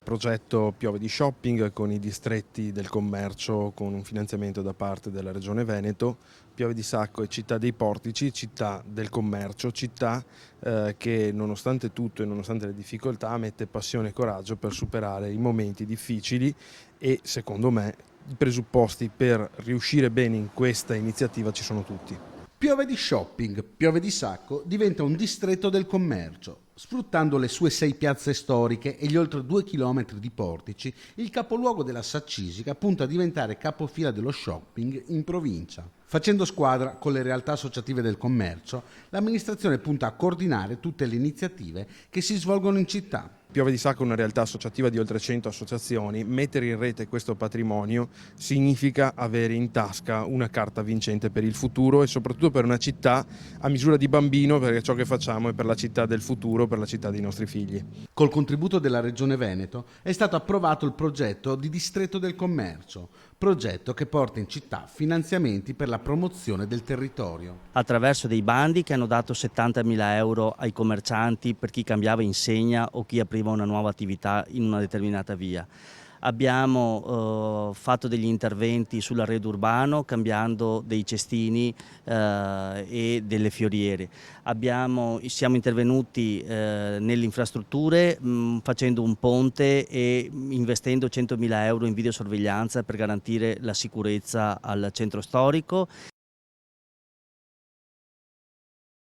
Progetto Piove di Shopping con i distretti del commercio con un finanziamento da parte della Regione Veneto. Piove di Sacco è città dei portici, città del commercio, città che nonostante tutto e nonostante le difficoltà mette passione e coraggio per superare i momenti difficili e secondo me i presupposti per riuscire bene in questa iniziativa ci sono tutti. Piove di Shopping, Piove di Sacco diventa un distretto del commercio. Sfruttando le sue 6 piazze storiche e gli oltre 2 chilometri di portici, il capoluogo della Saccisica punta a diventare capofila dello shopping in provincia. Facendo squadra con le realtà associative del commercio, l'amministrazione punta a coordinare tutte le iniziative che si svolgono in città. Piove di Sacco è una realtà associativa di oltre 100 associazioni. Mettere in rete questo patrimonio significa avere in tasca una carta vincente per il futuro e soprattutto per una città a misura di bambino, perché ciò che facciamo è per la città del futuro, per la città dei nostri figli. Col contributo della Regione Veneto è stato approvato il progetto di Distretto del Commercio, progetto che porta in città finanziamenti per la promozione del territorio. Attraverso dei bandi che hanno dato 70.000 euro ai commercianti per chi cambiava insegna o chi apriva una nuova attività in una determinata via. Abbiamo fatto degli interventi sull'arredo cambiando dei cestini e delle fioriere. Siamo intervenuti nelle infrastrutture facendo un ponte e investendo 100.000 euro in videosorveglianza per garantire la sicurezza al centro storico